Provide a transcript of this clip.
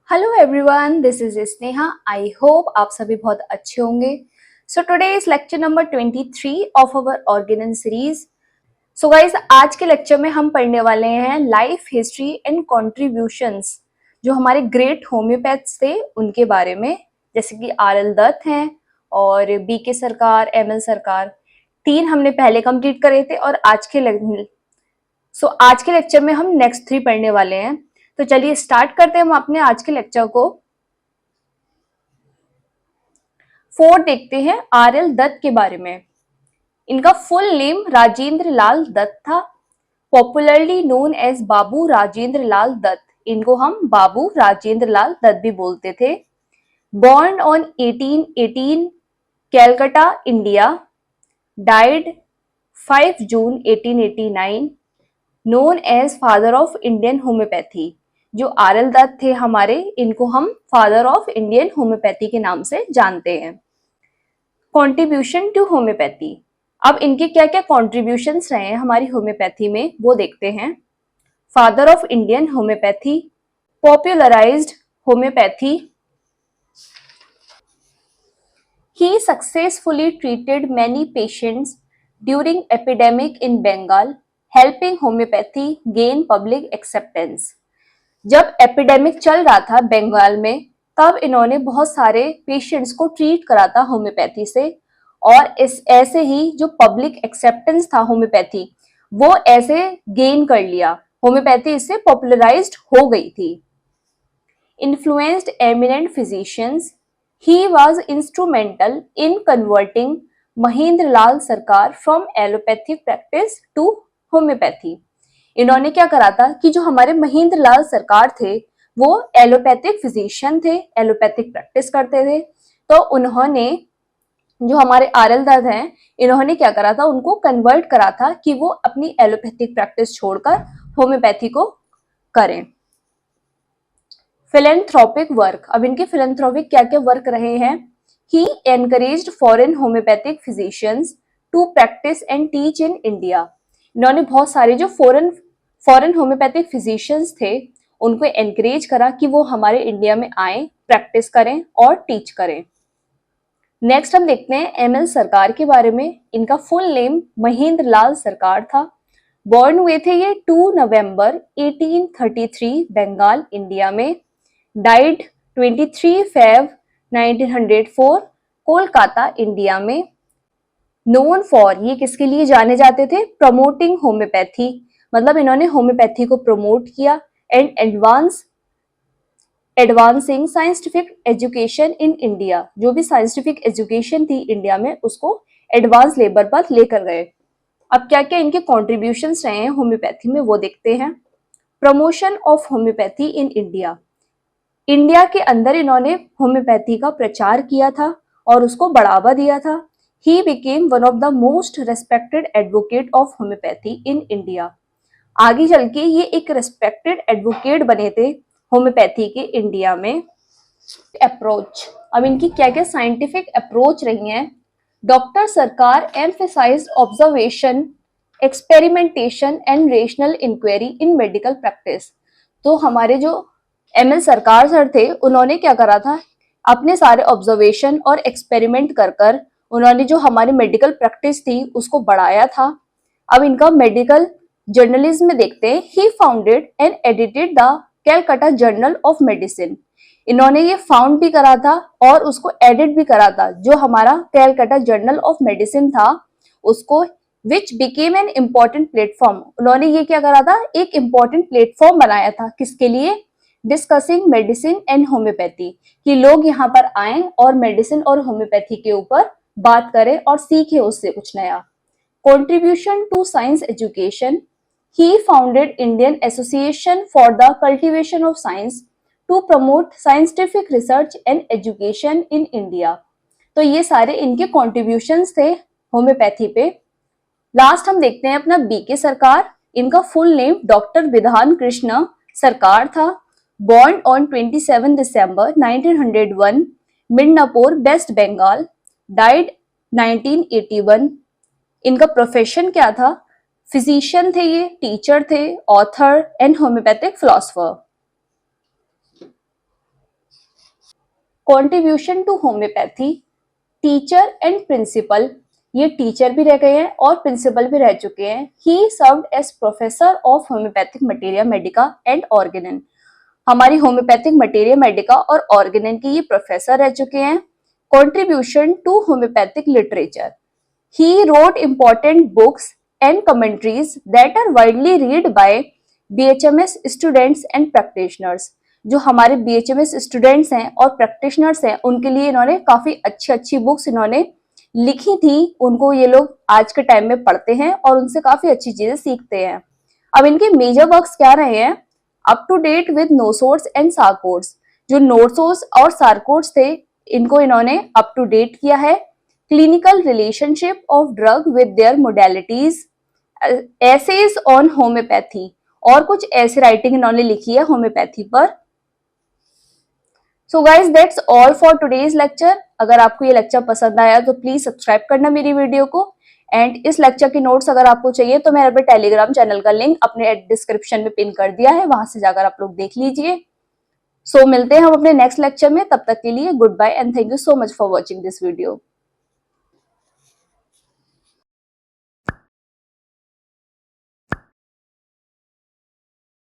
Hello everyone, this is Sneha. I hope आप सभी बहुत अच्छे होंगे। So today is lecture number 23 of our Organon series. So guys, आज के लेक्चर में हम पढ़ने वाले हैं लाइफ हिस्ट्री एंड कॉन्ट्रीब्यूशंस जो हमारे ग्रेट होम्योपैथ्स थे उनके बारे में, जैसे कि आर.एल. दत्त हैं और बी.के. सरकार, एम.एल. सरकार। तीन हमने पहले कंप्लीट करे थे और आज के लेक्चर में हम नेक्स्ट 3 पढ़ने वाले हैं। तो चलिए स्टार्ट करते हैं हम अपने आज के लेक्चर को। 4 देखते हैं आर.एल. दत्त के बारे में। इनका फुल नेम राजेंद्र लाल दत्त था, popularly known as Babu Rajendra Lal Dutt. इनको हम बाबू राजेंद्र लाल दत्त भी बोलते थे। Born on 1818 Calcutta, India. Died 5 June 1889। Known as father of Indian homeopathy. जो आर.एल. दत्त थे हमारे, इनको हम फादर ऑफ इंडियन होम्योपैथी के नाम से जानते हैं। Contribution to homeopathy. अब इनके क्या क्या कॉन्ट्रीब्यूशंस रहे हैं हमारी होम्योपैथी में, वो देखते हैं। Father of Indian homeopathy, popularised homeopathy. He successfully treated many patients during epidemic in Bengal, helping homeopathy gain public acceptance. जब एपिडेमिक चल रहा था बंगाल में, तब इन्होंने बहुत सारे पेशेंट्स को ट्रीट करा था होम्योपैथी से, और इस ऐसे ही जो पब्लिक एक्सेप्टेंस था होम्योपैथी, वो ऐसे गेन कर लिया। होम्योपैथी इससे पॉपुलराइज्ड हो गई थी। Influenced eminent physicians, he was instrumental in converting Mahendra लाल सरकार from allopathic practice to homeopathy. इन्होंने क्या करा था कि जो हमारे महेंद्र लाल सरकार थे वो एलोपैथिक फिजिशियन थे, एलोपैथिक प्रैक्टिस करते थे। तो उन्होंने, जो हमारे आर.एल. दत्त हैं, इन्होंने क्या करा था, उनको कन्वर्ट करा था कि वो अपनी एलोपैथिक प्रैक्टिस छोड़कर होम्योपैथी को करें। Philanthropic work. अब इनके फिलेंथ्रोपिक क्या क्या वर्क रहे हैं। He encouraged foreign homeopathic physicians to practise and teach in India. इन्होंने बहुत सारे जो फॉरेन होम्योपैथिक फिजिशियंस थे उनको एनकरेज करा कि वो हमारे इंडिया में आए, प्रैक्टिस करें और टीच करें। नेक्स्ट हम देखते हैं एम.एल. सरकार के बारे में। इनका फुल नेम महेंद्र लाल सरकार था। बॉर्न हुए थे ये 2 नवंबर 1833 बंगाल, इंडिया में। डाइड 23 फेब 1904 कोलकाता, इंडिया में। नोन फॉर, ये किसके लिए जाने जाते थे, प्रमोटिंग होम्योपैथी, मतलब इन्होंने होम्योपैथी को प्रमोट किया। And advancing scientific education in India, जो भी साइंटिफिक एजुकेशन थी इंडिया में उसको एडवांस लेवल पर लेकर गए। अब क्या क्या इनके कॉन्ट्रीब्यूशंस रहे हैं होम्योपैथी में वो देखते हैं। Promotion of homeopathy in India. India के अंदर इन्होंने होम्योपैथी का प्रचार किया था और उसको बढ़ावा दिया था। He became one of the most respected advocate of homeopathy in India. आगे चल के ये एक रेस्पेक्टेड एडवोकेट बने थे होम्योपैथी के इंडिया में। अप्रोच। अब इनकी क्या क्या साइंटिफिक अप्रोच रही हैं। Doctor Sarkar emphasized observation, experimentation and rational inquiry in medical practice. तो हमारे जो एम.एल. सरकार सर थे उन्होंने क्या करा था, अपने सारे ऑब्जर्वेशन और एक्सपेरिमेंट कर कर उन्होंने जो हमारी मेडिकल प्रैक्टिस थी उसको बढ़ाया था। अब इनका मेडिकल जर्नलिज्म में देखते हैं। He founded and edited the Calcutta journal of medicine. इन्होंने ये फाउंड भी करा था और उसको एडिट भी करा था। जो हमारा कैलकाटा जर्नल ऑफ मेडिसिन था उसको, which became an important platform, उन्होंने ये क्या करा था, एक इम्पोर्टेंट प्लेटफॉर्म बनाया था। किसके लिए, डिस्कसिंग मेडिसिन एंड होम्योपैथी, कि लोग यहाँ पर आए और मेडिसिन और होम्योपैथी के ऊपर बात करें और सीखे उससे कुछ नया। Contribution to science education. He founded Indian association for the cultivation of science to promote scientific research and education in India. तो ये सारे इनके कॉन्ट्रीब्यूशंस थे होम्योपैथी पे। लास्ट हम देखते हैं अपना बी.के. सरकार। इनका फुल नेम डॉक्टर विधान कृष्ण सरकार था। Born on 27 December 1901, Midnapore, West Bengal. Died 1981। इनका प्रोफेशन क्या था, फिजिशियन थे ये, टीचर थे, author and homeopathic philosopher. Contribution to homeopathy, teacher and principal, ये टीचर भी रह गए हैं और प्रिंसिपल भी रह चुके हैं। He served as professor of homeopathic materia medica and organon, हमारी होम्योपैथिक मटेरिया मेडिका और ऑर्गेनन की ये प्रोफेसर रह चुके हैं। Contribution to homeopathic literature, he wrote important books and commentaries that are widely read by BHMS students and practitioners, जो हमारे BHMS students हैं और प्रैक्टिशनर्स हैं उनके लिए इन्होंने काफी अच्छी अच्छी बुक्स इन्होंने लिखी थी, उनको ये लोग आज के टाइम में पढ़ते हैं और उनसे काफी अच्छी चीजें सीखते हैं। अब इनके मेजर वर्क्स क्या रहे हैं? Up to date with nosodes and sarcodes, जो नोसोर्स और सारकोड्स थे इनको इन्होंने अप टू डेट किया है। Clinical relationship of drug with their modalities, essays on homeopathy, और कुछ ऐसे राइटिंग इन्होंने लिखी है होम्योपैथी पर। So guys that's all for today's lecture. अगर आपको ये लेक्चर पसंद आया तो प्लीज सब्सक्राइब करना मेरी वीडियो को, एंड इस लेक्चर की नोट्स अगर आपको चाहिए तो मैंने अपने टेलीग्राम चैनल का लिंक अपने डिस्क्रिप्शन में पिन कर दिया है, वहां से जाकर आप लोग देख लीजिए। सो मिलते हैं हम अपने नेक्स्ट लेक्चर में, तब तक के लिए goodbye and thank you so much for watching this video.